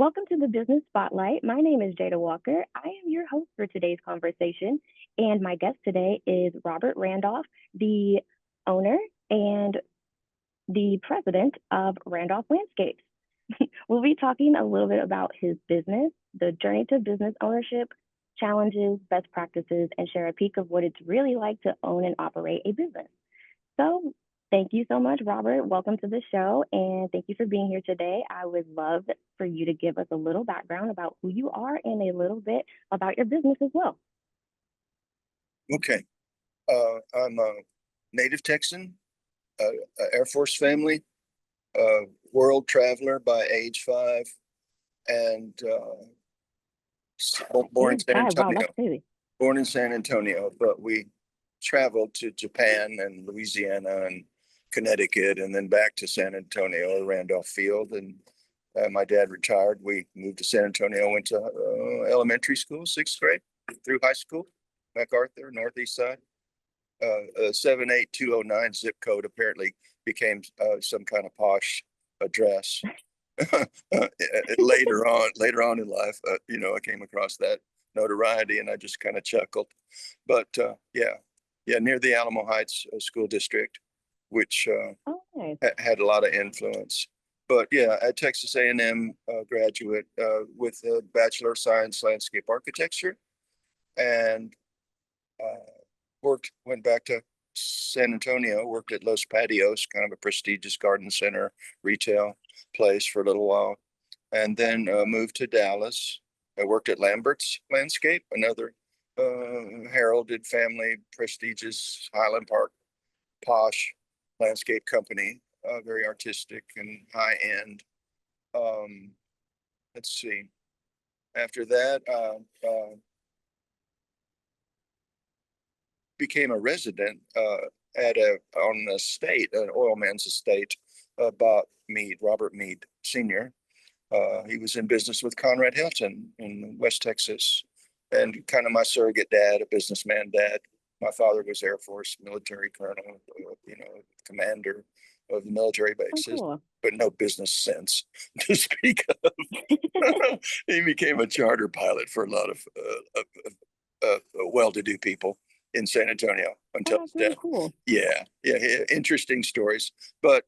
Welcome to the Business Spotlight. My name is Jada Walker. I am your host for today's conversation, and my guest today is Robert Randolph, the owner and the president of Randolph Landscapes. We'll be talking a little bit about his business, the journey to business ownership, challenges, best practices, and share a peek of what it's really like to own and operate a business. So, thank you so much, Robert. Welcome to the show, and thank you for being here today. I would love for you to give us a little background about who you are and a little bit about your business as well. Okay. I'm a native Texan, Air Force family, world traveler by age 5, and born in Age San five, wow, Antonio. that's crazy. Born in San Antonio, but we traveled to Japan and Louisiana and Connecticut, and then back to San Antonio, Randolph Field. And my dad retired. We moved to San Antonio, went to elementary school, 6th grade through high school, MacArthur, Northeast Side. 78209 zip code apparently became some kind of posh address. Later on in life, I came across that notoriety and I just kind of chuckled. But yeah, near the Alamo Heights School District, which Oh, nice. had a lot of influence. But yeah, at Texas A&M graduate with a Bachelor of Science Landscape Architecture, and went back to San Antonio, worked at Los Patios, kind of a prestigious garden center retail place for a little while, and then moved to Dallas. I worked at Lambert's Landscape, another heralded family, prestigious Highland Park, posh landscape company, very artistic and high end. Let's see. After that, became a resident on an estate, an oil man's estate, bought Mead, Robert Mead Sr. He was in business with Conrad Hilton in West Texas, and kind of my surrogate dad, a businessman dad. My father was Air Force military colonel, commander of the military Oh, bases, cool. but no business sense to speak of. He became a charter pilot for a lot of well-to-do people in San Antonio Oh, until that's his really death. cool. Yeah, interesting stories. But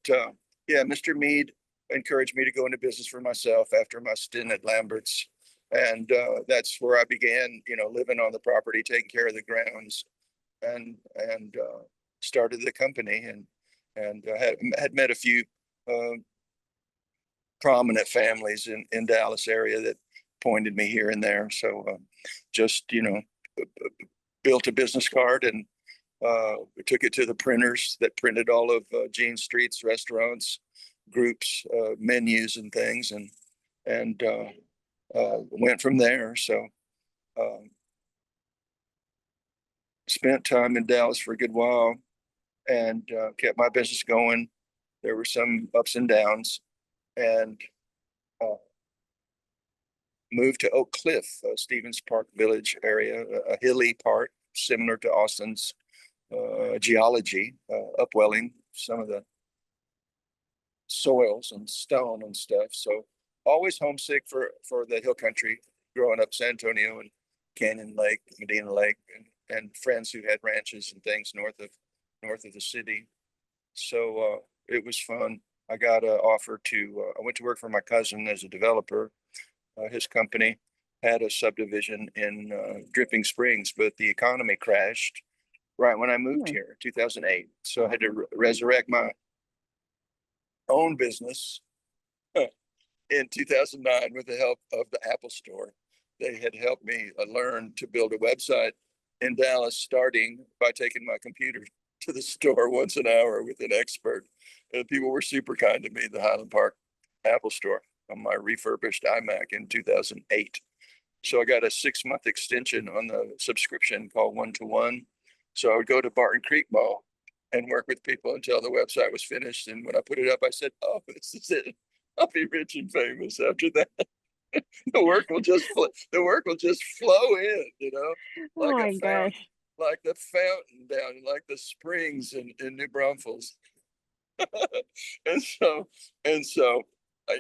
yeah, Mr. Mead encouraged me to go into business for myself after my stint at Lambert's, and that's where I began, living on the property, taking care of the grounds, and started the company, and had met a few prominent families in Dallas area that pointed me here and there. So just built a business card and we took it to the printers that printed all of Gene Street's restaurants, groups, menus, and things, and went from there. So spent time in Dallas for a good while and kept my business going. There were some ups and downs, and uh, moved to Oak Cliff, Stevens Park Village area, a hilly part similar to Austin's geology, upwelling some of the soils and stone and stuff. So always homesick for the hill country, growing up San Antonio and Canyon Lake, Medina Lake, and friends who had ranches and things north of the city. So it was fun. I got an offer to. I went to work for my cousin as a developer. His company had a subdivision in Dripping Springs, but the economy crashed right when I moved Hmm. here, 2008. So I had to resurrect my own business in 2009 with the help of the Apple Store. They had helped me learn to build a website in Dallas, starting by taking my computer to the store once an hour with an expert. And people were super kind to me, the Highland Park Apple Store, on my refurbished iMac in 2008. So I got a 6-month extension on the subscription called One to One. So I would go to Barton Creek Mall and work with people until the website was finished. And when I put it up, I said, "Oh, this is it. I'll be rich and famous after that." The work will just flow in, Oh like a my fountain, gosh. like the fountain down, like the springs in New Braunfels. and so and so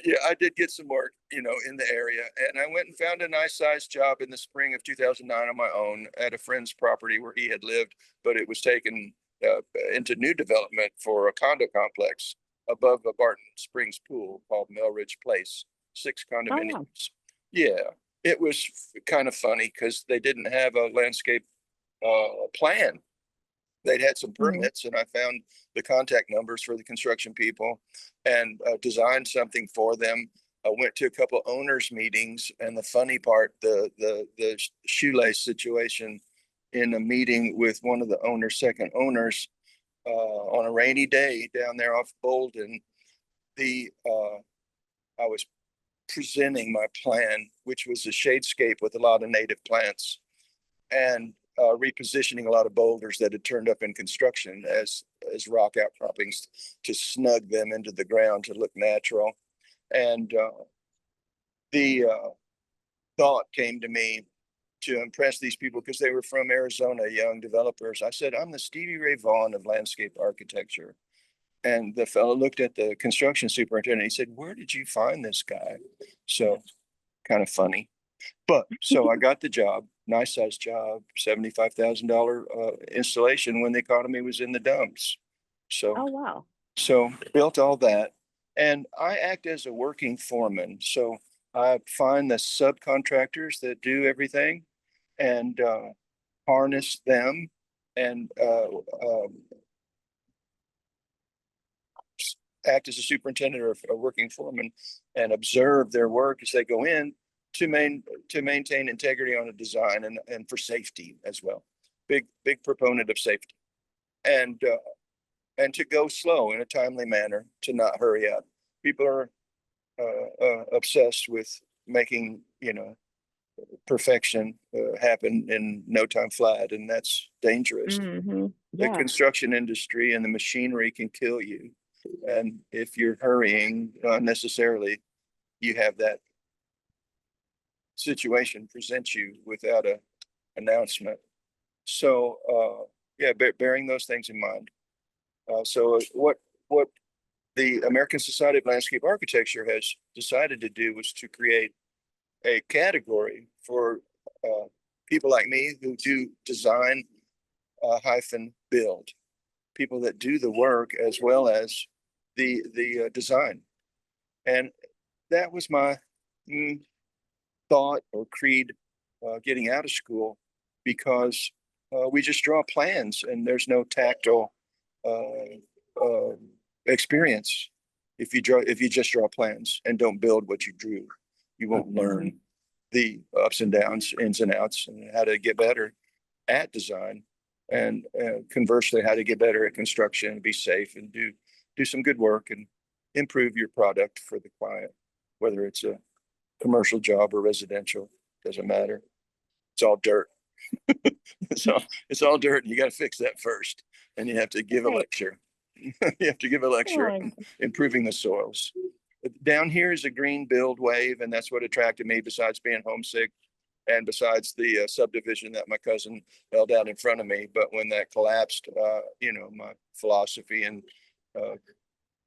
Yeah, I did get some work, in the area, and I went and found a nice sized job in the spring of 2009 on my own at a friend's property where he had lived, but it was taken into new development for a condo complex above a Barton Springs pool called Melridge Place, 6 Oh, wow. condominiums. Yeah, it was kind of funny because they didn't have a landscape plan. They'd had some Hmm. permits, and I found the contact numbers for the construction people and designed something for them. I went to a couple of owners meetings, and the funny part, the shoelace situation in a meeting with one of the owner's second owners on a rainy day down there off Bolden. The I was presenting my plan, which was a shadescape with a lot of native plants and repositioning a lot of boulders that had turned up in construction as rock outcroppings to snug them into the ground to look natural. And the thought came to me to impress these people because they were from Arizona, young developers. I said, I'm the Stevie Ray Vaughan of landscape architecture. And the fellow looked at the construction superintendent. He said, where did you find this guy? So kind of funny. But so I got the job, nice sized job, $75,000 installation when the economy was in the dumps. So, Oh, wow. so built all that. And I act as a working foreman. So I find the subcontractors that do everything and harness them and act as a superintendent or a working foreman and observe their work as they go in to maintain integrity on a design and for safety as well. Big proponent of safety and to go slow in a timely manner, to not hurry up. People are obsessed with making perfection happen in no time flat, and that's dangerous. Hmm. The Yeah. construction industry and the machinery can kill you. And if you're hurrying unnecessarily, you have that situation present you without a announcement. So yeah, bearing those things in mind. So what the American Society of Landscape Architecture has decided to do was to create a category for people like me who do design hyphen build, people that do the work as well as the design. And that was my thought or creed getting out of school, because we just draw plans and there's no tactile uh, experience. If you just draw plans and don't build what you drew, you won't learn the ups and downs, ins and outs, and how to get better at design, and conversely, how to get better at construction and be safe and do some good work and improve your product for the client, whether it's a commercial job or residential, doesn't matter. It's all dirt. So it's all dirt, and you got to fix that first. And you have to give a Right. lecture. You have to give a lecture Yeah. on improving the soils. Down here is a green build wave, and that's what attracted me, besides being homesick and besides the subdivision that my cousin held out in front of me. But when that collapsed, my philosophy and uh,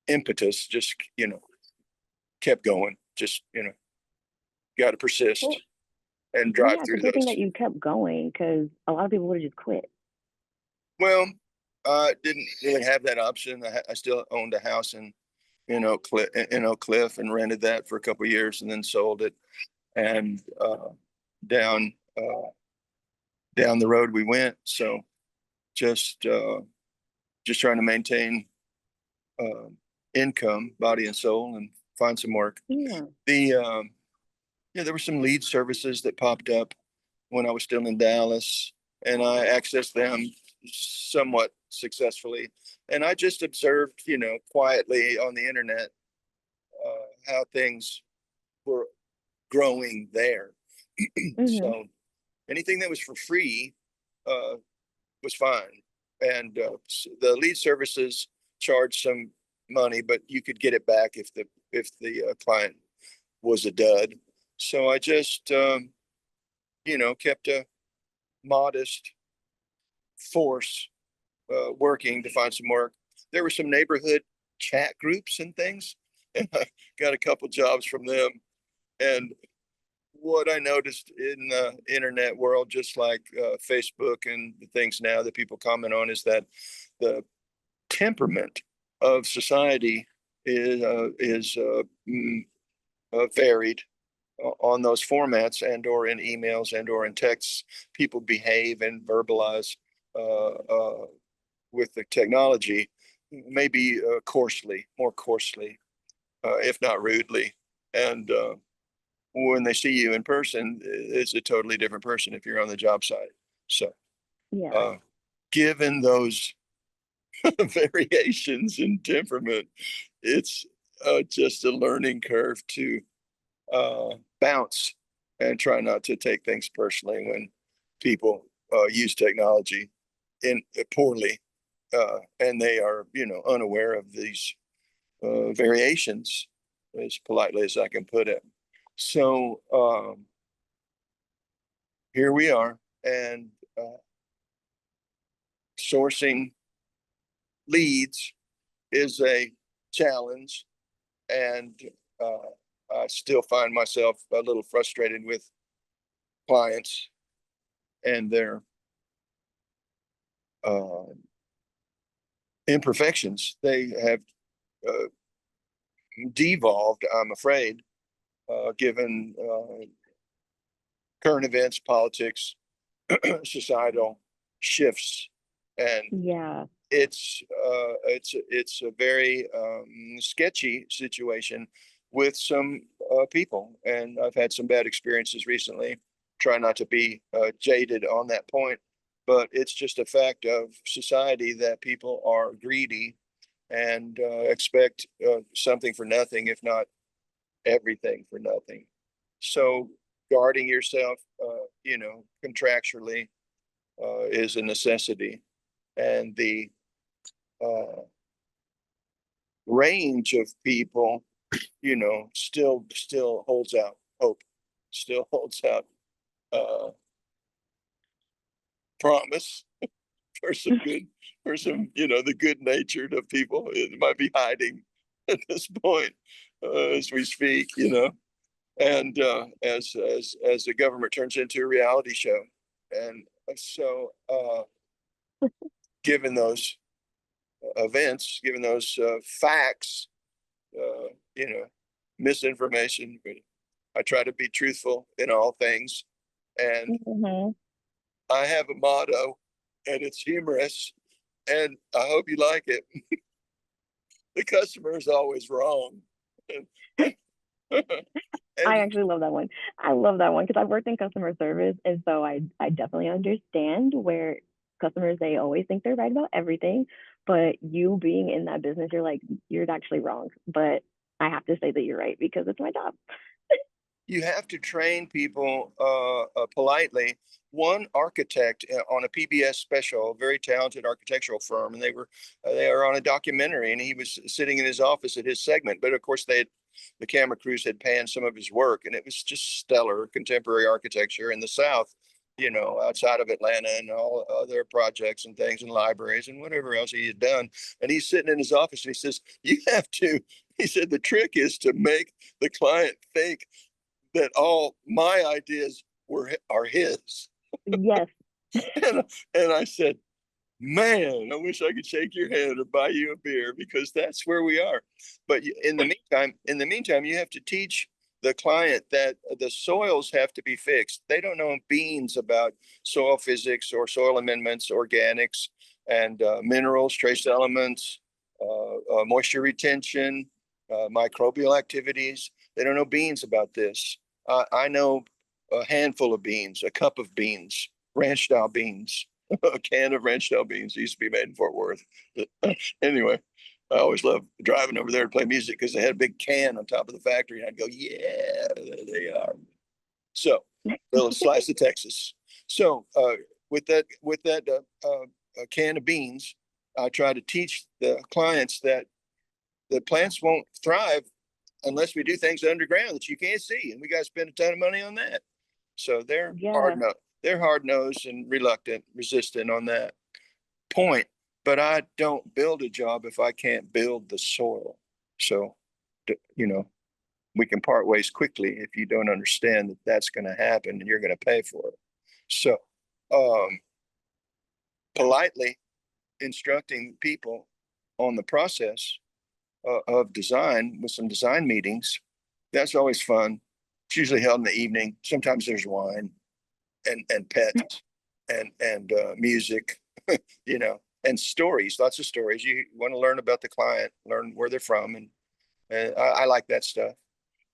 impetus just, kept going. Just, got to persist Well, and drive yeah, it's a through good thing those. that you kept going because a lot of people would have just quit. Well, I didn't really have that option. I still owned a house in Oak Cliff and rented that for a couple of years and then sold it. And down down the road we went. So just just trying to maintain uh, income, body and soul, and find some work. Yeah. The Yeah, there were some lead services that popped up when I was still in Dallas, and I accessed them somewhat successfully. And I just observed, quietly on the internet how things were growing there. Hmm. So anything that was for free uh, was fine. And the lead services charged some money, but you could get it back if the client was a dud. So I just kept a modest force working to find some work. There were some neighborhood chat groups and things, and I got a couple jobs from them. And what I noticed in the internet world, just like Facebook and the things now that people comment on, is that the temperament of society is varied on those formats and or in emails and or in texts. People behave and verbalize with the technology, maybe more coarsely, if not rudely. And when they see you in person, it's a totally different person if you're on the job site. So, Yeah. uh, given those variations in temperament, it's just a learning curve to bounce and try not to take things personally when people use technology in poorly, and they are, unaware of these variations, as politely as I can put it. So here we are, and sourcing leads is a challenge, and I still find myself a little frustrated with clients and their uh, imperfections. They have uh, devolved, I'm afraid, given current events, politics, societal shifts, and Yeah. it's a very sketchy situation with some people, and I've had some bad experiences recently. Try not to be jaded on that point, but it's just a fact of society that people are greedy and expect something for nothing, if not everything for nothing. So guarding yourself, contractually, is a necessity, and the uh, range of people, still holds out hope, still holds out uh, promise for some good, for some, the good natured of people. It might be hiding at this point as we speak, and as the government turns into a reality show. And so, given those events, given those facts, uh, you know, misinformation, but I try to be truthful in all things. And Hmm. I have a motto, and it's humorous, and I hope you like it. The customer is always wrong. I And actually love that one. I love that one because I've worked in customer service, and so I definitely understand where customers, they always think they're right about everything, but you being in that business, you're like, you're actually wrong. But I have to say that you're right because it's my job. you have to train people politely. One architect on a PBS special, a very talented architectural firm, and they are on a documentary, and he was sitting in his office at his segment. But of course, the camera crews had panned some of his work, and it was just stellar contemporary architecture in the South, outside of Atlanta, and all other projects and things and libraries and whatever else he had done. And he's sitting in his office, and he says, "You have to." He said, "The trick is to make the client think that all my ideas are his." Yes. and, and I said, "Man, I wish I could shake your hand or buy you a beer, because that's where we are." But in the meantime, you have to teach the client that the soils have to be fixed. They don't know beans about soil physics or soil amendments, organics, and minerals, trace elements, moisture retention, microbial activities. They don't know beans about this. I know a handful of beans, a cup of beans, ranch style beans, a can of ranch style beans used to be made in Fort Worth. Anyway, I always loved driving over there to play music because they had a big can on top of the factory, and I'd go, "Yeah, there they are." So, little slice of Texas. So, with that can of beans, I try to teach the clients that the plants won't thrive unless we do things underground that you can't see, and we got to spend a ton of money on that. So Yeah. they're hard nosed and reluctant, resistant on that point. But I don't build a job if I can't build the soil. So you know, we can part ways quickly if you don't understand that that's going to happen and you're going to pay for it. So, politely instructing people on the process of design with some design meetings. That's always fun. It's usually held in the evening. Sometimes there's wine and pets and music, you know, and stories, lots of stories. You want to learn about the client, learn where they're from, and I like that stuff.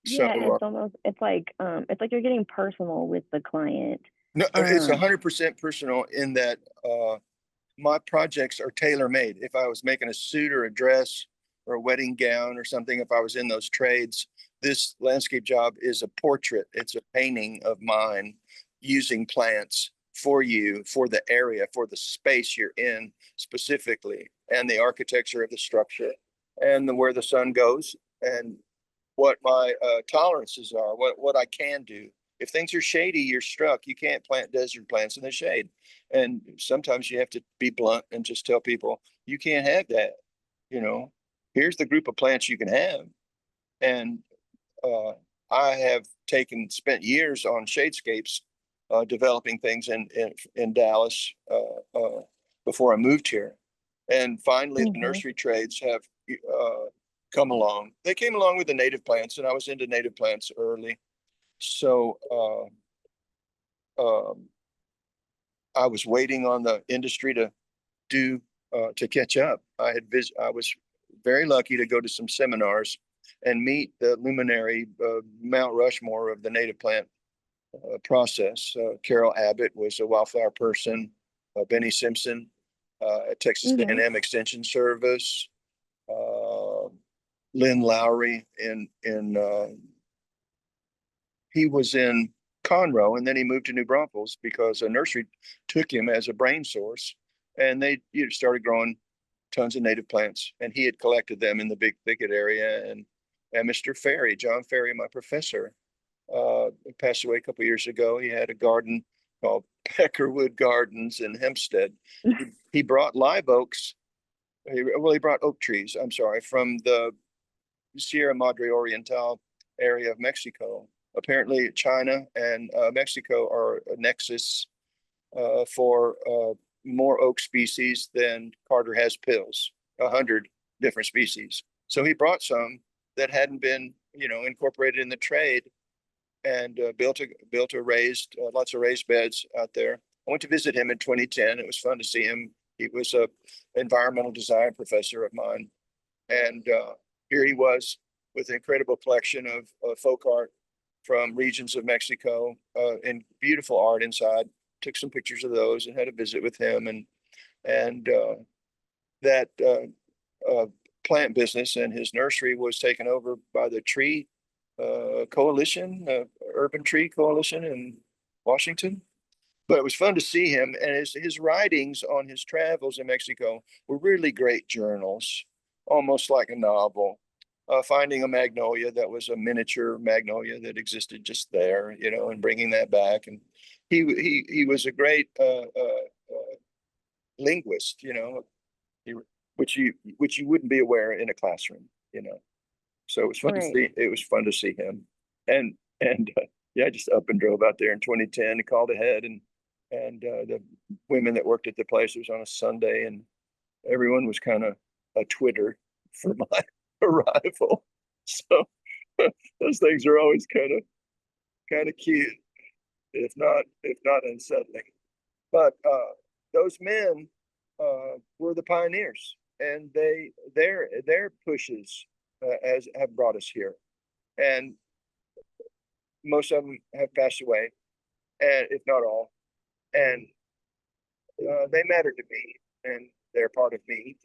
So Yeah, it's like you're getting personal with the client. no, it's Um, 100% personal in that my projects are tailor made. If I was making a suit or a dress or a wedding gown or something, if I was in those trades, this landscape job is a portrait. It's a painting of mine using plants for you, for the area, for the space you're in specifically, and the architecture of the structure and where the sun goes and what my tolerances are, what I can do. If things are shady, you're struck. You can't plant desert plants in the shade. And sometimes you have to be blunt and just tell people, you can't have that. You know, here's the group of plants you can have. And uh, I have spent years on shadescapes, developing things in Dallas before I moved here. And finally, the mhm. nursery trades have come along. They came along with the native plants, and I was into native plants early. So um, I was waiting on the industry to do to catch up. I was very lucky to go to some seminars and meet the luminary Mount Rushmore of the native plant process. Carol Abbott was a wildflower person. Benny Simpson at Texas Mhm. A&M Extension Service. Uh, Lynn Lowry in he was in Conroe, and then he moved to New Braunfels because a nursery took him as a brain source, and they started growing tons of native plants, and he had collected them in the big thicket area. And Mr. Ferry, John Ferry, my professor, passed away a couple of years ago. He had a garden called Peckerwood Gardens in Hempstead. He brought live oaks. He brought oak trees. I'm sorry, from the Sierra Madre Oriental area of Mexico. Apparently, China and Mexico are a nexus for more oak species than Carter has pills, 100 different species. So he brought some that hadn't been, incorporated in the trade, and built a raised lots of raised beds out there. I went to visit him in 2010. It was fun to see him. He was a environmental design professor of mine, and here he was with an incredible collection of folk art from regions of Mexico, and beautiful art inside. Took some pictures of those and had a visit with him, and that plant business and his nursery was taken over by the Tree Coalition, Urban Tree Coalition in Washington. But it was fun to see him, and his writings on his travels in Mexico were really great journals, almost like a novel. Finding a magnolia that was a miniature magnolia that existed just there, and bringing that back. And he was a great linguist, he, which you wouldn't be aware in a classroom. So it was fun to Right. see. It was fun to see him, and yeah, I just up and drove out there in 2010 and called ahead, and the women that worked at the place, it was on a Sunday, and everyone was kind of a Twitter for my arrival. So those things are always kind of cute, if not unsettling. But those men were the pioneers, and their pushes as have brought us here, and most of them have passed away, and if not all, and they matter to me, and they're part of me,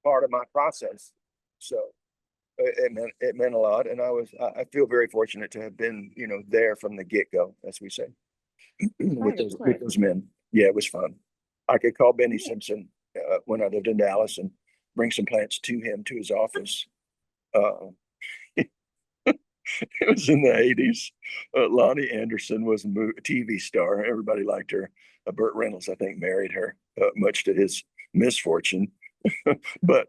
part of my process. So it meant a lot, and I feel very fortunate to have been there from the get go, as we say, with Right, of course. those men. Yeah, it was fun. I could call Benny Yeah. Simpson when I lived in Dallas and bring some plants to him to his office. Uh, it was in the 80s. Lonnie Anderson was a TV star. Everybody liked her. Burt Reynolds, I think, married her, much to his misfortune. But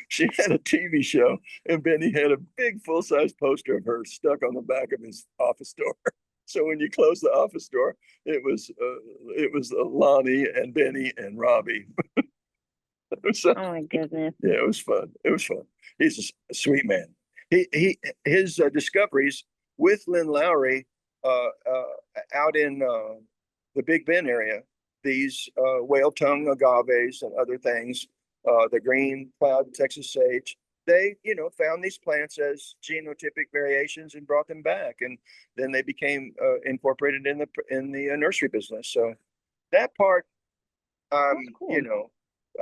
she had a TV show, and Benny had a big full-size poster of her stuck on the back of his office door. So when you close the office door, it was Lonnie and Benny and Robbie. So Oh my goodness. yeah, it was fun. It was fun. He's a sweet man. His discoveries with Lynn Lowry out in the Big Bend area, these whale tongue agaves and other things, the green cloud Texas sage. They, found these plants as genotypic variations and brought them back, and then they became incorporated in the nursery business. So that part, That's cool.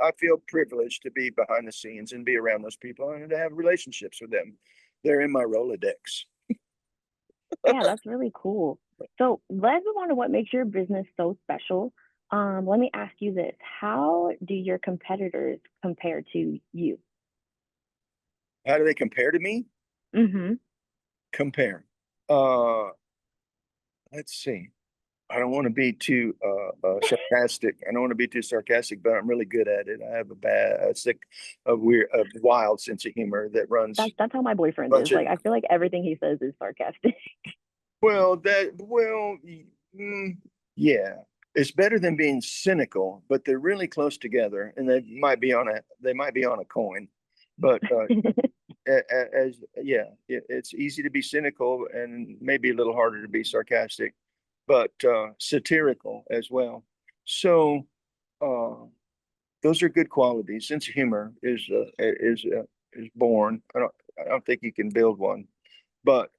I feel privileged to be behind the scenes and be around those people and to have relationships with them. They're in my Rolodex. Yeah, that's really cool. So let's move on to what makes your business so special. Let me ask you this. How do your competitors compare to you? How do they compare to me? Mm-hmm. Compare. Uh, let's see. I don't want to be too sarcastic. I don't want to be too sarcastic, but I'm really good at it. I have a sick, a wild sense of humor that runs That's how my a boyfriend is. bunch of. Like I feel like everything he says is sarcastic. Mm, yeah, it's better than being cynical, but they're really close together, and they might be on a coin, but as yeah, it's easy to be cynical and maybe a little harder to be sarcastic, but satirical as well. So uh, those are good qualities. Sense of humor is born. I don't think you can build one, but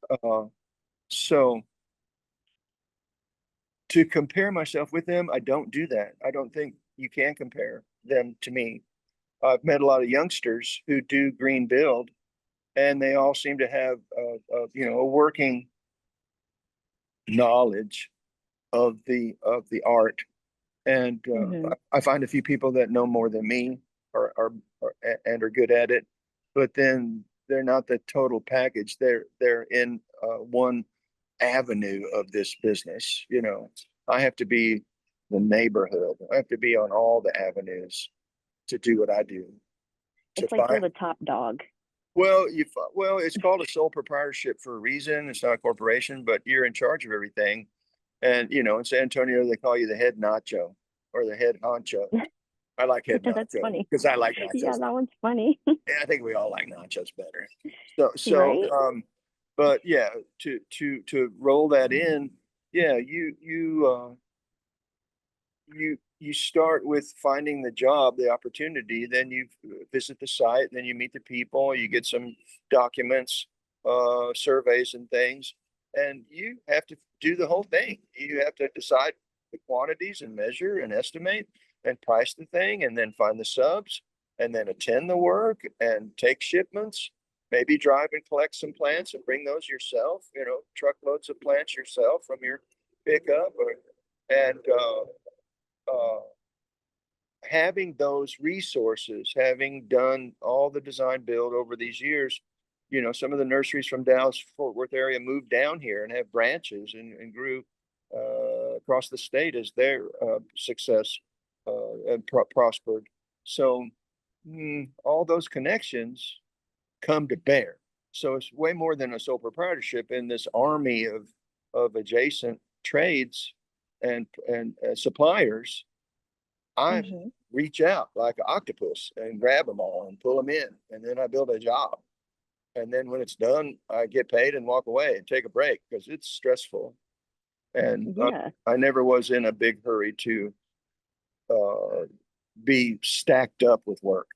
so to compare myself with them, I don't do that. I don't think you can compare them to me. I've met a lot of youngsters who do green build, and they all seem to have a working knowledge of the art. And Hmm. I find a few people that know more than me and are good at it, but then they're not the total package. They're in one avenue of this business. I have to be the neighborhood. I have to be on all the avenues to do what I do. To It's like find you're the top dog. well, it's called a sole proprietorship for a reason. It's not a corporation, but you're in charge of everything. And in San Antonio, they call you the head nacho or the head honcho. I like head That's nacho funny. because I like Yeah, nachos. that one's funny. And I think we all like nachos better. Right? But yeah, to roll that in, yeah, you start with finding the job, the opportunity, then you visit the site, then you meet the people, you get some documents, surveys and things, and you have to do the whole thing. You have to decide the quantities and measure and estimate and price the thing, and then find the subs, and then attend the work and take shipments, maybe drive and collect some plants and bring those yourself, truckloads of plants yourself from your pickup, and uh, having those resources, having done all the design build over these years, some of the nurseries from Dallas Fort Worth area moved down here and have branches and grew across the state as their success and prospered. So all those connections come to bear. So it's way more than a sole proprietorship in this army of adjacent trades and suppliers. I Hmm. reach out like an octopus and grab them all and pull them in, and then I build a job. And then when it's done, I get paid and walk away and take a break because it's stressful. And Yeah. I never was in a big hurry to uh, be stacked up with work.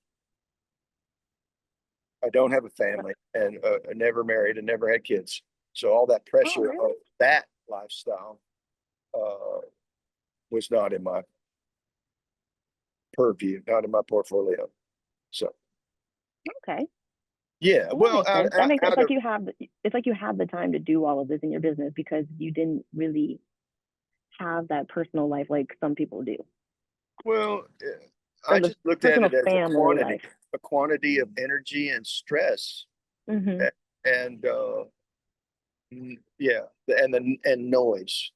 I don't have a family and I never married and never had kids. So all that Oh, pressure of really? that lifestyle uh, was not in my purview, not in my portfolio. So Okay. yeah, Well, that well, makes sense. That makes sense. out of It's like you have the time to do all of this in your business because you didn't really have that personal life like some people do, well, I or the just looked at personal it as family life. a quantity of energy and stress, Hmm. and yeah, and noise.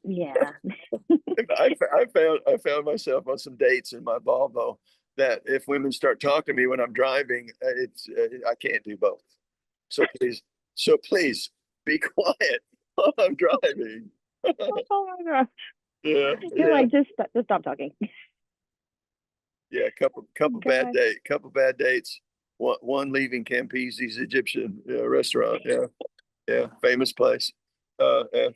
Yeah. I found myself on some dates in my Volvo that if women start talking to me when I'm driving, I can't do both. So please be quiet while I'm driving. Oh my gosh. Yeah, You're yeah, like, just stop talking. yeah. Gosh. Couple bad dates. One leaving Campese's Egyptian restaurant. Yeah, yeah, famous place.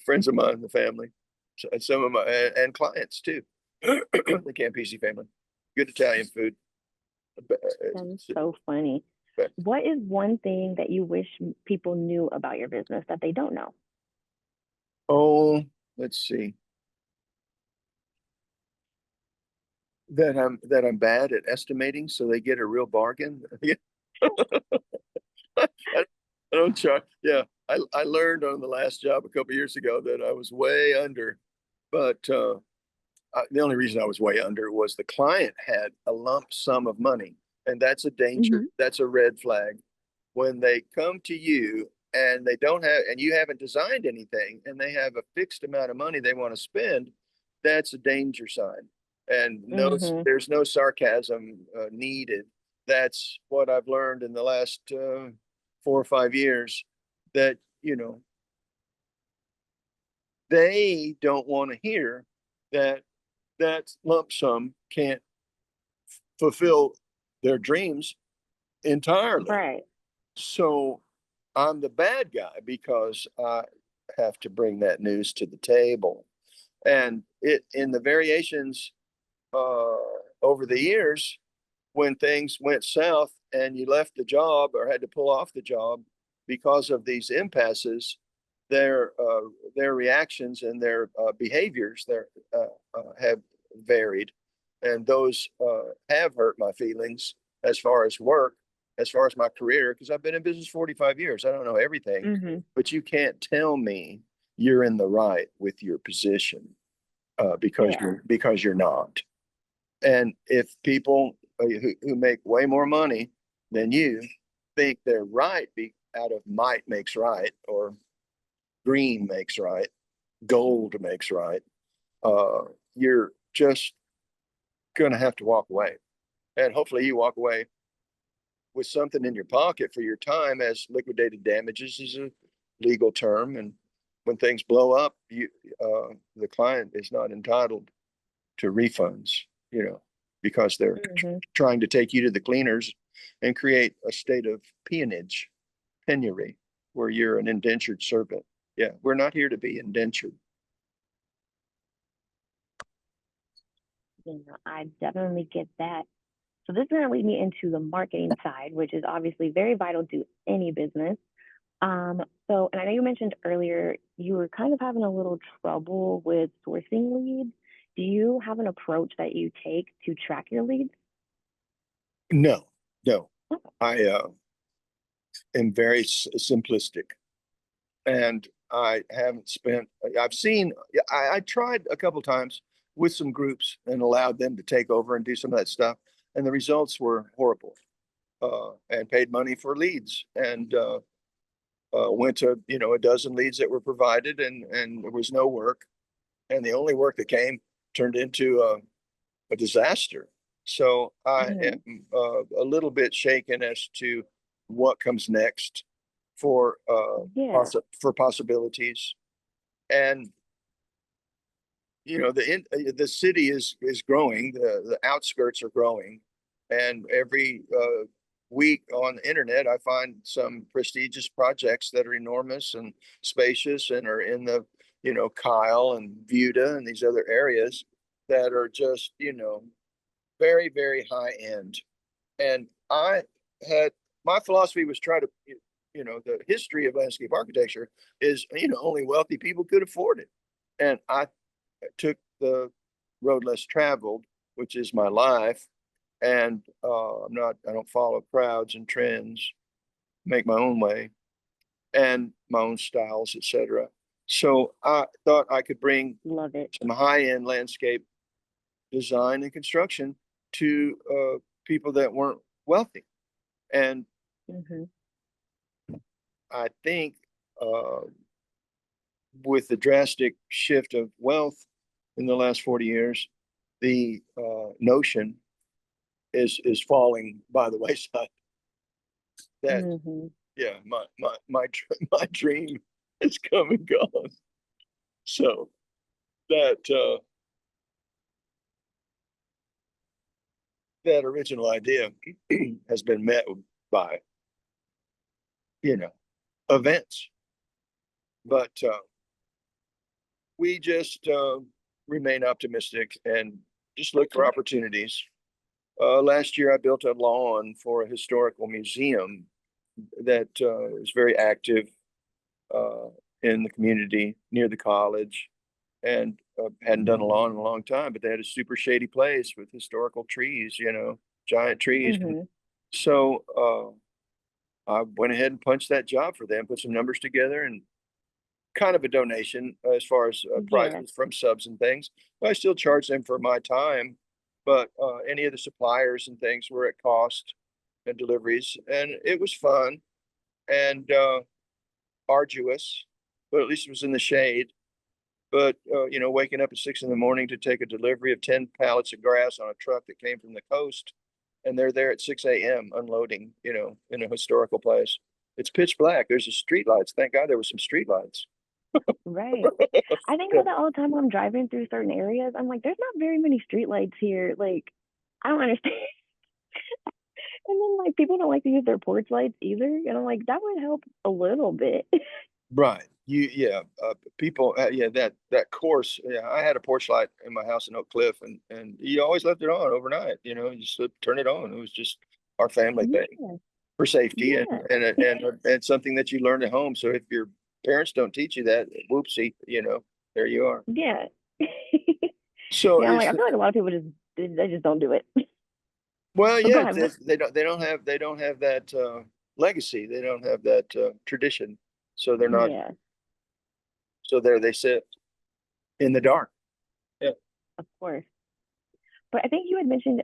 Friends of mine in the family, so, some of my and clients too. The Campese family, good Italian food. That is so funny. What is one thing that you wish people knew about your business that they don't know? Oh, let's see. That I'm bad at estimating, so they get a real bargain. I, I don't charge. Yeah, I learned on the last job a couple years ago that I was way under, but the only reason I was way under was the client had a lump sum of money, and that's a danger. Hmm. That's a red flag. When they come to you and they don't have, and you haven't designed anything, and they have a fixed amount of money they want to spend, that's a danger sign. And no, Hmm. there's no sarcasm needed. That's what I've learned in the last 4 or 5 years. That they don't want to hear that that lump sum can't fulfill their dreams entirely. Right. So I'm the bad guy because I have to bring that news to the table. And it in the variations uh, over the years, when things went south and you left the job or had to pull off the job because of these impasses, their uh, their reactions and their behaviors have varied, and those have hurt my feelings as far as work, as far as my career, because I've been in business 45 years. I don't know everything, Hmm. but you can't tell me you're in the right with your position Yeah. because you're not. And if people who make way more money than you think they're right out of might makes right, or green makes right, gold makes right, uh, you're just going to have to walk away. And hopefully you walk away with something in your pocket for your time, as liquidated damages is a legal term. And when things blow up, the client is not entitled to refunds, because they're Hmm. trying to take you to the cleaners and create a state of penury, where you're an indentured servant. Yeah, we're not here to be indentured. I definitely get that. So this is going to lead me into the marketing side, which is obviously very vital to any business. And I know you mentioned earlier you were kind of having a little trouble with sourcing leads. Do you have an approach that you take to track your leads? No, no, Oh. I am very simplistic, and I haven't spent. I've seen. I tried a couple times with some groups and allowed them to take over and do some of that stuff, and the results were horrible. And paid money for leads, and went to a dozen leads that were provided, and there was no work, and the only work that came turned into a disaster. So I Mhm. am a little bit shaken as to what comes next for Yeah. for possibilities. And the city is growing, the outskirts are growing, and every week on the internet I find some prestigious projects that are enormous and spacious and are in the Kyle and Buda and these other areas that are just very, very high end. And I had my philosophy was try to the history of landscape architecture is only wealthy people could afford it. And I took the road less traveled, which is my life. And I don't follow crowds and trends, make my own way and my own styles, etc. So I thought I could bring Love it. some high-end landscape design and construction to people that weren't wealthy. And Hmm. I think uh, with the drastic shift of wealth in the last 40 years, the notion is falling by the wayside. That Hmm. yeah, my dream is come and gone. So that that original idea has been met by, you know, events, but we just remain optimistic and just look for Okay. opportunities. Last year, I built a lawn for a historical museum that is very active uh, in the community near the college, and hadn't done a lawn in a long time, but they had a super shady place with historical trees, giant trees. And Hmm. so I went ahead and punched that job for them, put some numbers together, and kind of a donation as far as Yeah. prizes from subs and things. But I still charge them for my time, but any of the suppliers and things were at cost and deliveries, and it was fun and arduous, but at least it was in the shade. But waking up at 6 in the morning to take a delivery of 10 pallets of grass on a truck that came from the coast, and they're there at 6 a.m. unloading, in a historical place. It's pitch black. There's a street lights. Thank God there was some street lights. Right. I think about that all the time when I'm driving through certain areas. I'm like, there's not very many streetlights here. Like, I don't understand. And then like people don't like to use their porch lights either. And I'm like, that would help a little bit. Right. Yeah. People. Yeah. That course. Yeah. I had a porch light in my house in Oak Cliff, and you always left it on overnight. You just turn it on. It was just our family thing Yeah. for safety, and Yeah. and something that you learn at home. So if your parents don't teach you that, whoopsie. There you are. Yeah. So Yeah, I'm like, it's I feel like a lot of people just they just don't do it. well, But go yeah. ahead. They don't have that legacy. They don't have that tradition. So they're not. Yeah, So there they sit in the dark. Yeah. of course. But I think you had mentioned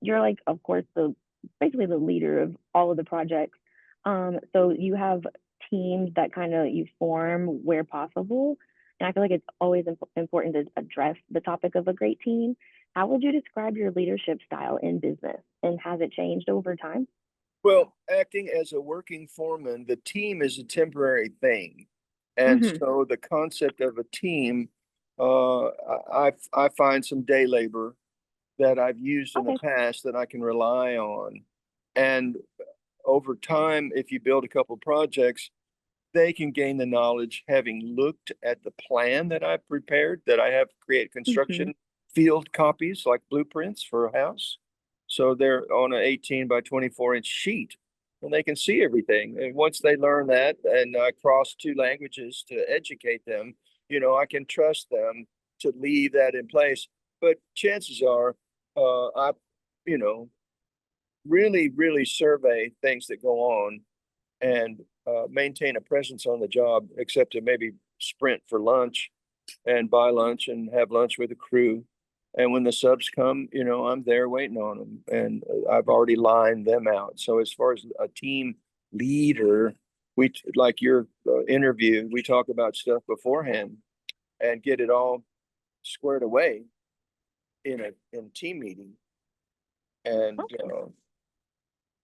you're like, of course, the basically the leader of all of the projects. So you have teams that kind of you form where possible. And I feel like it's always important to address the topic of a great team. How would you describe your leadership style in business? And has it changed over time? Well, acting as a working foreman, the team is a temporary thing. And Hmm. so the concept of a team, I find some day labor that I've used in the Okay. past that I can rely on. And over time, if you build a couple projects, they can gain the knowledge having looked at the plan that I've prepared, that I have created Hmm. construction field copies like blueprints for a house. So they're on an 18 by 24-inch sheet and they can see everything. And once they learn that and I cross two languages to educate them, I can trust them to leave that in place. But chances are, I, you know, really, really survey things that go on and maintain a presence on the job, except to maybe sprint for lunch and buy lunch and have lunch with the crew. And when the subs come, I'm there waiting on them, and I've already lined them out. So as far as a team leader, we like your interview, we talk about stuff beforehand and get it all squared away in team meeting, and Okay.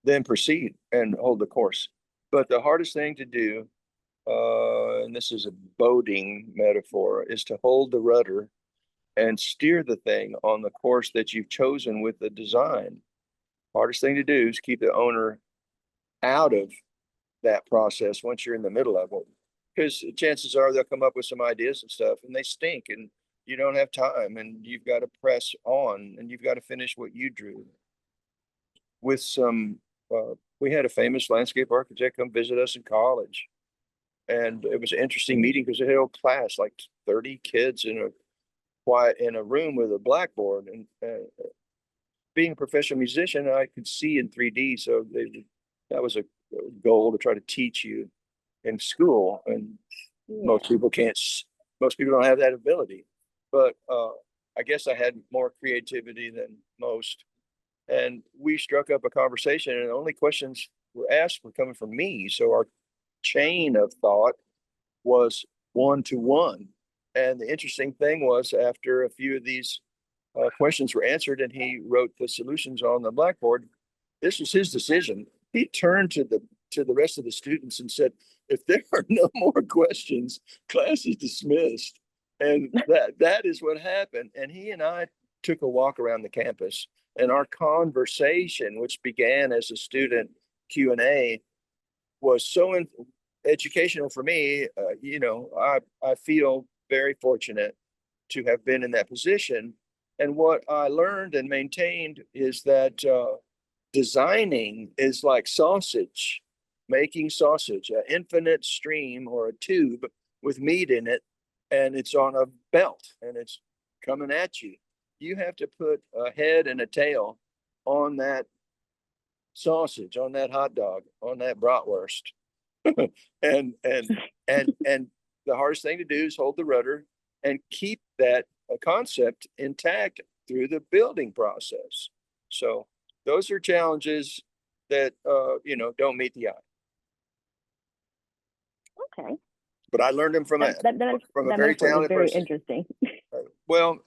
then proceed and hold the course. But the hardest thing to do, and this is a boating metaphor, is to hold the rudder and steer the thing on the course that you've chosen with the design. Hardest thing to do is keep the owner out of that process once you're in the middle of it. Because chances are they'll come up with some ideas and stuff and they stink and you don't have time and you've got to press on and you've got to finish what you drew. With some, we had a famous landscape architect come visit us in college. And it was an interesting meeting because they had a whole class, like 30 kids in a room with a blackboard. And being a professional musician, I could see in 3D. So that was a goal to try to teach you in school. And most Yeah. people can't, most people don't have that ability. But I guess I had more creativity than most. And we struck up a conversation, and the only questions were asked were coming from me. So our chain of thought was one to one. And the interesting thing was, after a few of these questions were answered and he wrote the solutions on the blackboard. This was his decision. He turned to the rest of the students and said, if there are no more questions, class is dismissed. And that is what happened. And he and I took a walk around the campus, and our conversation, which began as a student Q&A, was so educational for me. I feel very fortunate to have been in that position. And what I learned and maintained is that designing is like sausage, making sausage, an infinite stream or a tube with meat in it, and it's on a belt and it's coming at you. You have to put a head and a tail on that sausage, on that hot dog, on that bratwurst. and the hardest thing to do is hold the rudder and keep that concept intact through the building process. So those are challenges that don't meet the eye. Okay. But I learned them from a very metaphor was talented very person. interesting. Well,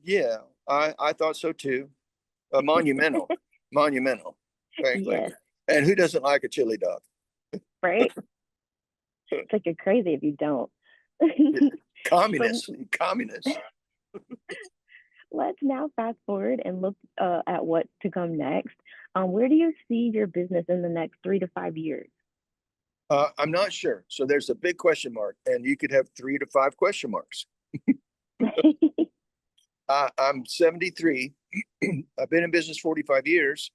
yeah, I thought so too. Monumental, monumental, frankly. Yes. And who doesn't like a chili dog? Right? It's like you're crazy if you don't. Communists. Let's now fast forward and look at what to come next. Where do you see your business in the next 3 to 5 years? I'm not sure. So there's a big question mark, and you could have 3 to 5 question marks. I'm 73. I've been in business 45 years.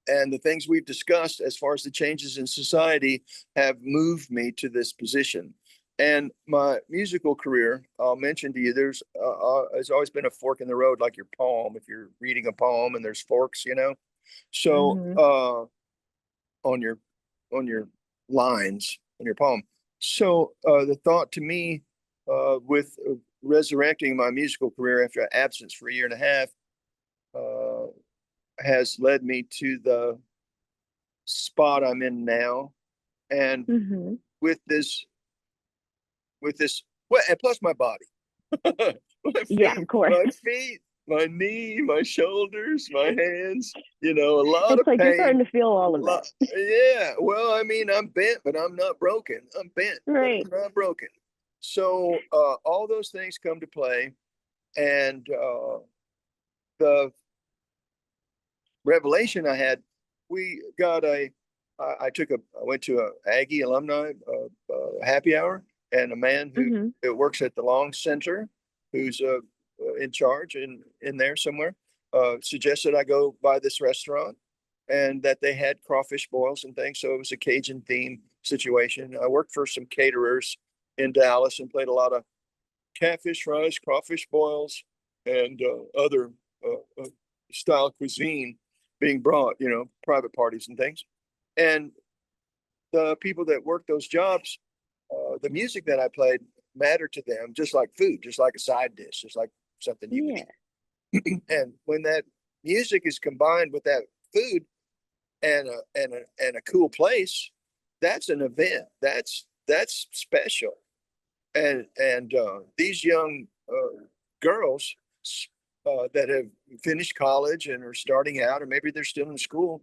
And the things we've discussed as far as the changes in society have moved me to this position. And my musical career, I'll mention to you, there's always been a fork in the road, like your poem. If you're reading a poem and there's forks, so on your lines in your poem. So the thought to me, with resurrecting my musical career after absence for a year and a half, has led me to the spot I'm in now. And with this, well, and plus my body, yeah, of course. my feet, my knee, my shoulders, my hands, a lot it's of like pain. You're starting to feel all of that. Yeah. Well, I mean, I'm bent, but I'm not broken. I'm bent, right. but I'm not broken. So all those things come to play. And the revelation I had, I went to a Aggie alumni happy hour, and a man who works at the Long Center, who's in charge in there somewhere, suggested I go by this restaurant, and that they had crawfish boils and things. So it was a Cajun theme situation. I worked for some caterers in Dallas and played a lot of catfish fries, crawfish boils, and other style cuisine being brought, private parties and things. And the people that worked those jobs, the music that I played mattered to them, just like food, just like a side dish, just like something you eat. And when that music is combined with that food and a cool place, that's an event. That's special. And these young girls that have finished college and are starting out, or maybe they're still in school,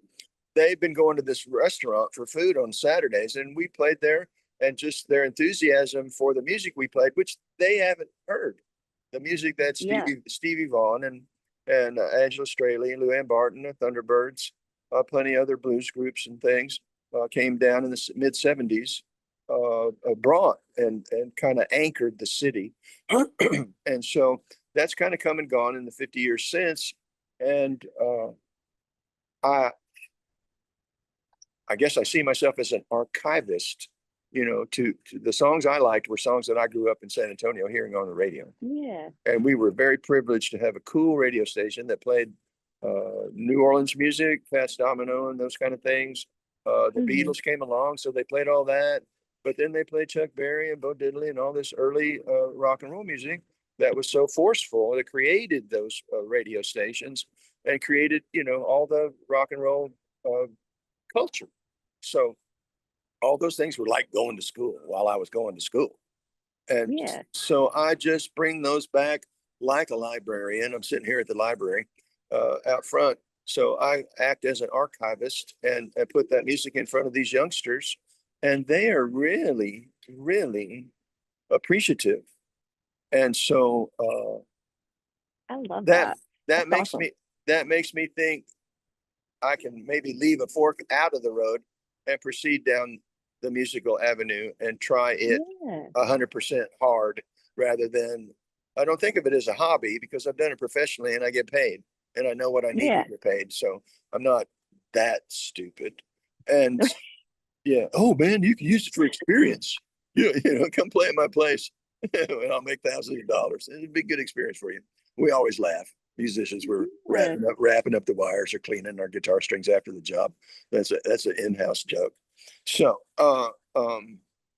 they've been going to this restaurant for food on Saturdays, and we played there, and just their enthusiasm for the music we played, which they haven't heard, the music that Stevie Vaughan and Angela Straley and Luann Barton, the Thunderbirds, plenty of other blues groups and things came down in the mid 70s, brought and kind of anchored the city. And so that's kind of come and gone in the 50 years since. And I guess I see myself as an archivist, to the songs I liked were songs that I grew up in San Antonio hearing on the radio. Yeah. And we were very privileged to have a cool radio station that played New Orleans music, Fats Domino and those kind of things. The Beatles came along, so they played all that. But then they played Chuck Berry and Bo Diddley and all this early rock and roll music that was so forceful that created those radio stations and created, all the rock and roll culture. So all those things were like going to school while I was going to school. And so I just bring those back like a librarian. I'm sitting here at the library out front. So I act as an archivist and put that music in front of these youngsters, and they are really, really appreciative. And so I love that that. that That's makes awesome. me that makes me think I can maybe leave a fork out of the road and proceed down the musical avenue and try it Yeah. 100% hard rather than I don't think of it as a hobby because I've done it professionally and I get paid and I know what I need to Yeah. get paid. So I'm not that stupid. And yeah, oh man, you can use it for experience. Come play at my place and I'll make thousands of dollars. It'd be a good experience for you. We always laugh. Musicians were Yeah. wrapping up the wires or cleaning our guitar strings after the job. That's an in-house joke. So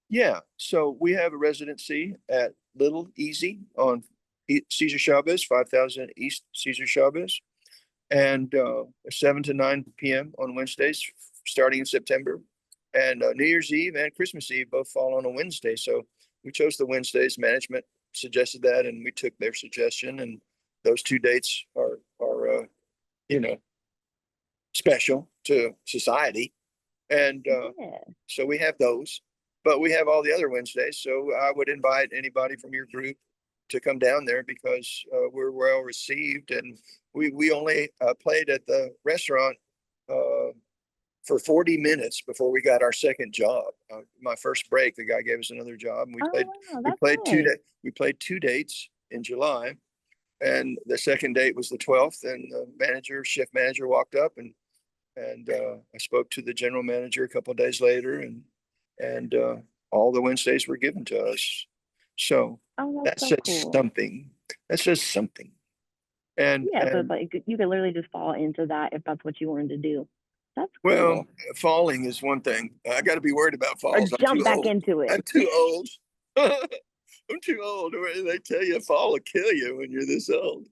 yeah, so we have a residency at Little Easy on Cesar Chavez, 5000 East Cesar Chavez, and 7 to 9 p.m. on Wednesdays, starting in September. And New Year's Eve and Christmas Eve both fall on a Wednesday. So we chose the Wednesdays. Management suggested that, and we took their suggestion. And those two dates are you know special to society. And Yeah. so we have those, but we have all the other Wednesdays. So I would invite anybody from your group to come down there because we're well received. And we only played at the restaurant uh, for 40 minutes before we got our second job. My first break, the guy gave us another job. And Oh wow, we that's played nice. we played 2 dates in July. And the second date was the 12th. And the shift manager walked up and I spoke to the general manager a couple of days later, and all the Wednesdays were given to us. So Oh, that's that so says cool. something. That says something. And Yeah, so it's like you could literally just fall into that if that's what you wanted to do. That's well, cool. falling is one thing. I got to be worried about Or falls. I'm too jump back old. into it. I'm too old. I'm too old. They tell you a fall will kill you when you're this old.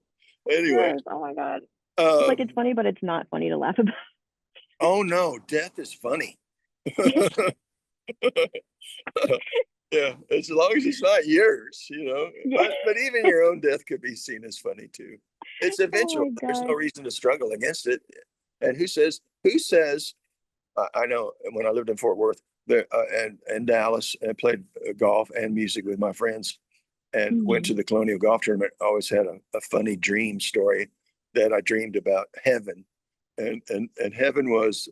Anyway, Yes. Oh my God. It's like it's um, funny, but it's not funny to laugh about. oh no, death is funny. Yeah, as long as it's not yours. Yeah. But even your own death could be seen as funny too. It's Oh eventual. my There's no God. reason to struggle against it. And who says I know when I lived in Fort Worth there and Dallas and played golf and music with my friends and went Hmm. to the Colonial Golf Tournament, I always had a funny dream story that I dreamed about heaven. And heaven was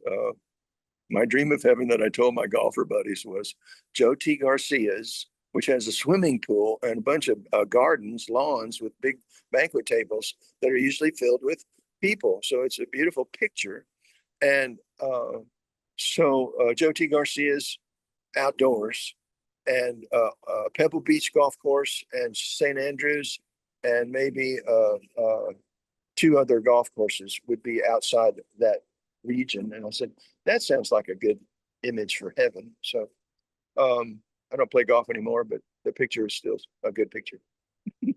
my dream of heaven that I told my golfer buddies was Joe T. Garcia's, which has a swimming pool and a bunch of gardens, lawns with big banquet tables that are usually filled with people. So it's a beautiful picture. And Joe T. Garcia's outdoors and Pebble Beach Golf Course and St. Andrews and maybe two other golf courses would be outside that region. And I said, that sounds like a good image for heaven. So I don't play golf anymore, but the picture is still a good picture. Yeah.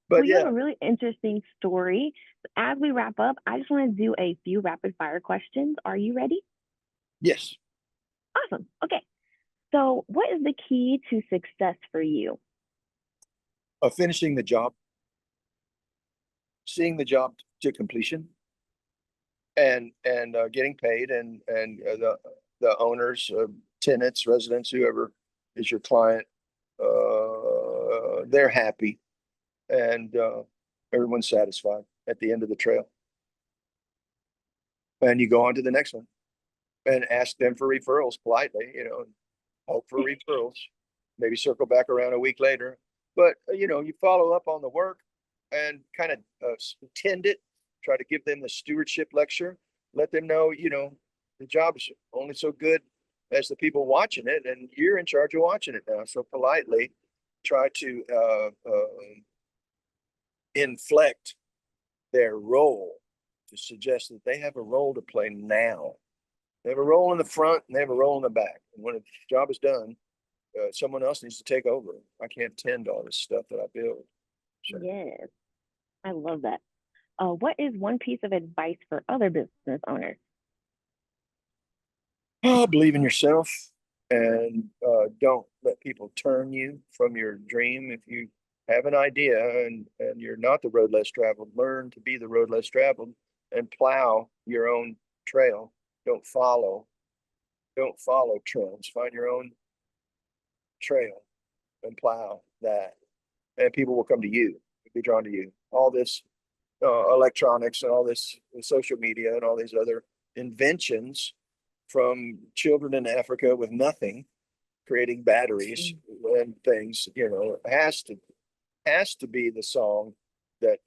But Well, you have yeah, a really interesting story. As we wrap up, I just want to do a few rapid fire questions. Are you ready? yes, Awesome. Okay. So, what is the key to success for you? finishing the job, seeing the job to completion, and getting paid, and the owners, tenants, residents, whoever is your client, they're happy, and everyone's satisfied at the end of the trail. And you go on to the next one and ask them for referrals politely, and hope for referrals. Maybe circle back around a week later. But, you follow up on the work and kind of tend it, try to give them the stewardship lecture, let them know, the job is only so good as the people watching it, and you're in charge of watching it now. So politely try to inflect their role to suggest that they have a role to play now. They have a role in the front and they have a role in the back. And when the job is done, someone else needs to take over. I can't tend to all this stuff that I build. So, Yes, I love that. What is one piece of advice for other business owners? believe in yourself and don't let people turn you from your dream. If you have an idea and you're not the road less traveled, learn to be the road less traveled and plow your own trail. Don't follow trends. Find your own trail and plow that. And people will come to you, be drawn to you. All this electronics and all this social media and all these other inventions from children in Africa with nothing, creating batteries and things, has to be the song that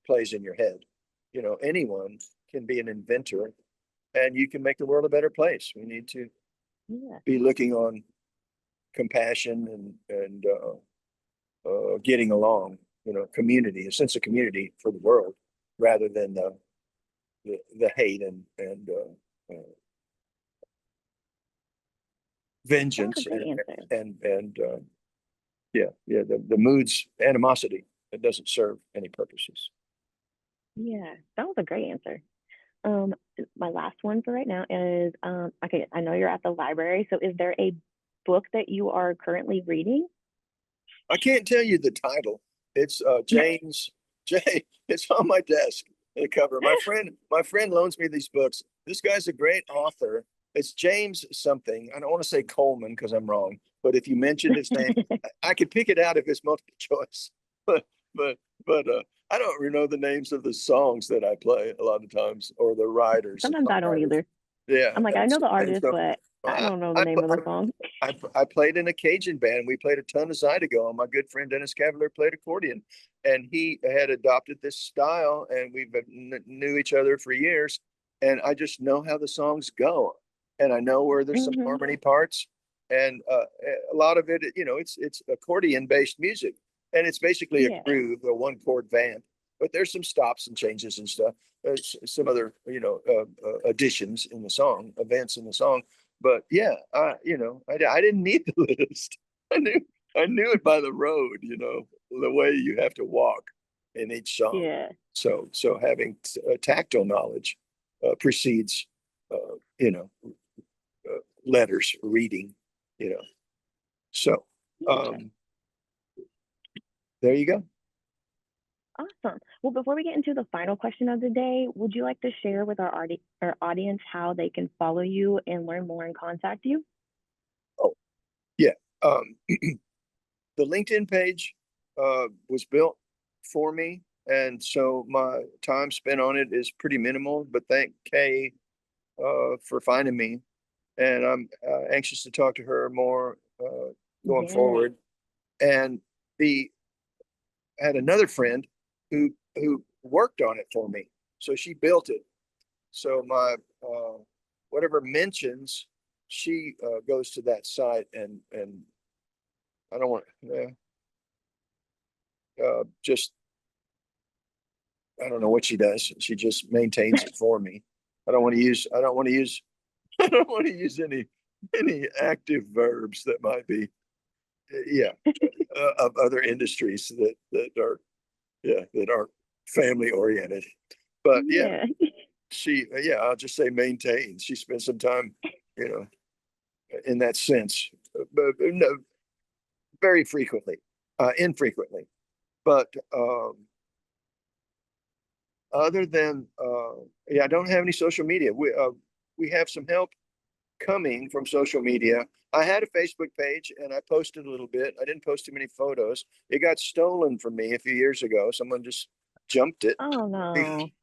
plays in your head. Anyone can be an inventor and you can make the world a better place. We need to be looking on compassion and getting along, community, a sense of community for the world rather than the hate and vengeance and the moods, animosity that doesn't serve any purposes. Yeah, that was a great answer. My last one for right now is okay, I know you're at the library, so is there a book that you are currently reading? I can't tell you the title. It's James J. It's on my desk. The cover. My friend loans me these books. This guy's a great author. It's James something. I don't want to say Coleman because I'm wrong, but if you mentioned his name, I could pick it out if it's multiple choice. But I don't really know the names of the songs that I play a lot of times or the writers. Sometimes I don't either. Yeah, I'm like, I know the artist, so but I don't know the name of the song. I played in a Cajun band. We played a ton of Zydeco, and my good friend Dennis Cavalier played accordion, and he had adopted this style, and we've knew each other for years, and I just know how the songs go, and I know where there's some harmony parts, and a lot of it, it's accordion based music, and it's basically a groove, a one chord vamp, but there's some stops and changes and stuff. Some other, additions in the song, events in the song. But yeah, I didn't need the list. I knew it by the road, the way you have to walk in each song. Yeah. So having tactile knowledge precedes, letters, reading, So there you go. Awesome. Well, before we get into the final question of the day, would you like to share with our audience how they can follow you and learn more and contact you? Oh, yeah. The LinkedIn page was built for me, and so my time spent on it is pretty minimal. But thank Kay for finding me, and I'm anxious to talk to her more going forward. And I had another friend who worked on it for me. So she built it. So my whatever mentions, she goes to that site and I don't want just I don't know what she does. She just maintains it for me. I don't want to use I don't want to use any active verbs that might be of other industries that are that aren't family oriented. But I'll just say maintains. She spent some time, in that sense, but no, very frequently, infrequently. But other than I don't have any social media. We have some help coming from social media. I had a Facebook page and I posted a little bit. I didn't post too many photos. It got stolen from me a few years ago. Someone just jumped it. Oh no,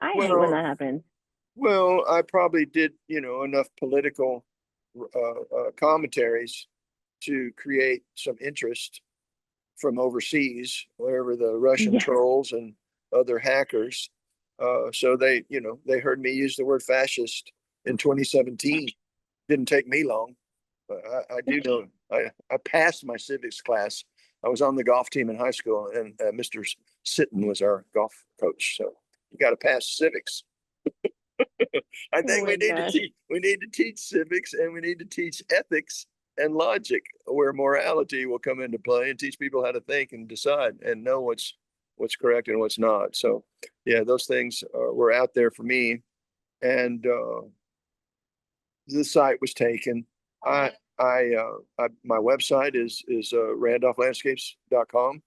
I hate when that happens. Well, I probably did, enough political commentaries to create some interest from overseas, wherever the Russian trolls and other hackers. So they heard me use the word fascist in 2017. Didn't take me long. But I do know I passed my civics class. I was on the golf team in high school, and Mr. Sitten was our golf coach. So you got to pass civics. I think we need to teach civics, and we need to teach ethics and logic, where morality will come into play, and teach people how to think and decide and know what's correct and what's not. So yeah, those things were out there for me, and the site was taken. My website is randolphlandscapes.com.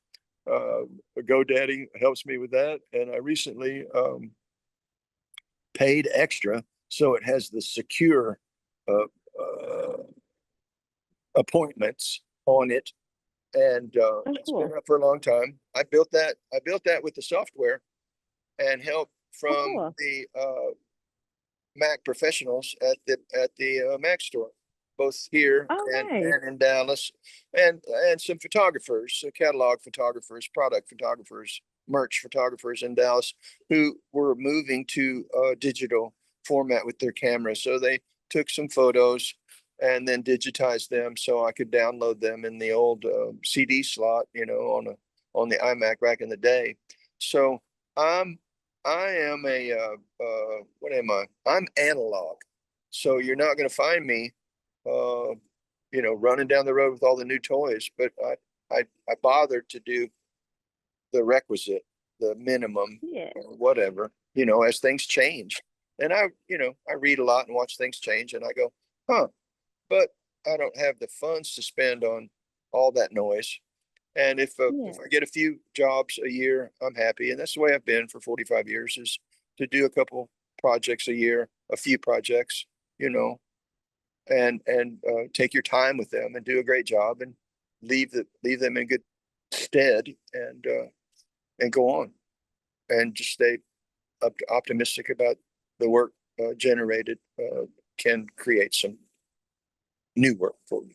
GoDaddy helps me with that. And I recently paid extra, so it has the secure appointments on it. And Oh, it's been cool. up for a long time. I built that with the software and help Oh, from cool. the Mac professionals at the Mac store, both here Oh, and nice. in Dallas, and some photographers, so catalog photographers, product photographers, merch photographers in Dallas who were moving to digital format with their cameras. So they took some photos and then digitized them so I could download them in the old CD slot, on the iMac back in the day. So I am what am I? I'm analog. So you're not going to find me, running down the road with all the new toys, but I bothered to do the requisite, the minimum, Yeah. whatever, as things change. And I read a lot and watch things change and I go, huh, but I don't have the funds to spend on all that noise. And if Yeah. I get a few jobs a year, I'm happy. And that's the way I've been for 45 years, is to do a couple projects a year, a few projects, and take your time with them and do a great job and leave them in good stead and go on and just stay optimistic about the work generated can create some new work for you.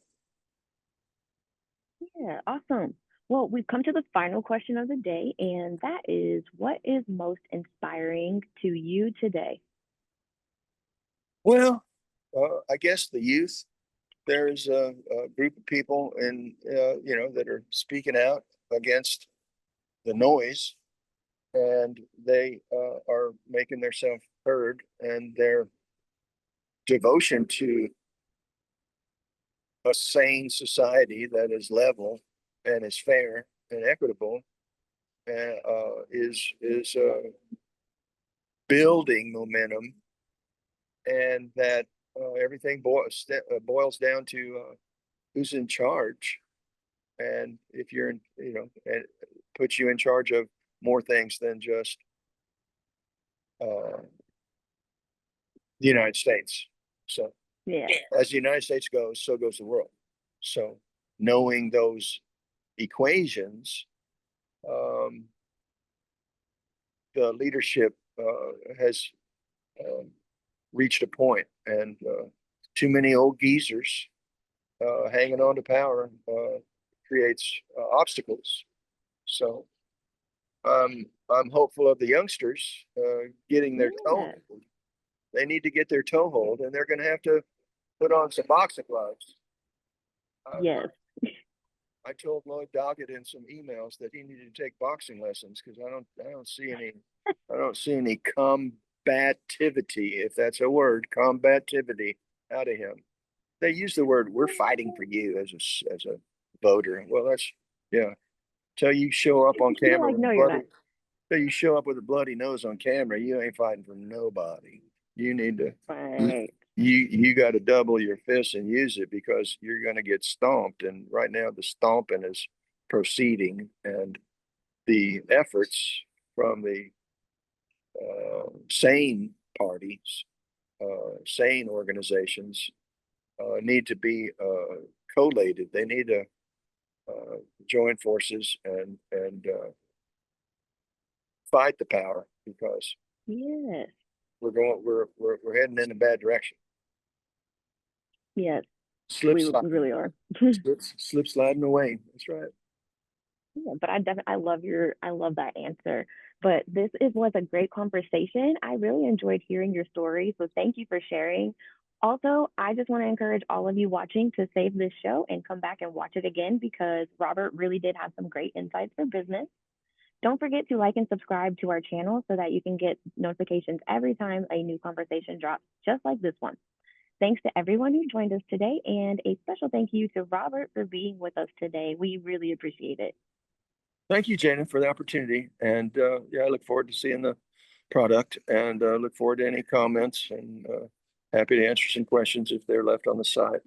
Yeah. Awesome. Well, we've come to the final question of the day, and that is, what is most inspiring to you today? Well, I guess the youth. There's a group of people that are speaking out against the noise, and they are making themselves heard, and their devotion to a sane society that is level and is fair and equitable is building momentum, and that everything boils down to who's in charge. And if you're and puts you in charge of more things than just the United States. So Yeah. as the United States goes, so goes the world. So knowing those equations, um, the leadership has reached a point, and too many old geezers hanging on to power creates obstacles. So I'm hopeful of the youngsters getting their Yeah. toehold. They need to get their toehold, and they're going to have to put on some boxing gloves. Yes. I told Lloyd Doggett in some emails that he needed to take boxing lessons because I don't see any combativity, if that's a word, combativity out of him. They use the word "we're fighting for you" as a voter. Well, that's yeah. Till you show up on You're camera like, with no, a you're not. till you show up with a bloody nose on camera, you ain't fighting for nobody. You need to Right. you got to double your fists and use it, because you're going to get stomped. And right now the stomping is proceeding, and the efforts from the sane parties, sane organizations need to be collated. They need to join forces and fight the power, because Yes. we're heading in a bad direction. Yes. Slip We sliding, really are. slip sliding away. That's right. Yeah, but I love that answer. But was a great conversation. I really enjoyed hearing your story. So thank you for sharing. Also, I just want to encourage all of you watching to save this show and come back and watch it again, because Robert really did have some great insights for business. Don't forget to like and subscribe to our channel so that you can get notifications every time a new conversation drops, just like this one. Thanks to everyone who joined us today, and a special thank you to Robert for being with us today. We really appreciate it. Thank you, Jana, for the opportunity. And yeah, I look forward to seeing the product, and look forward to any comments, and happy to answer some questions if they're left on the site.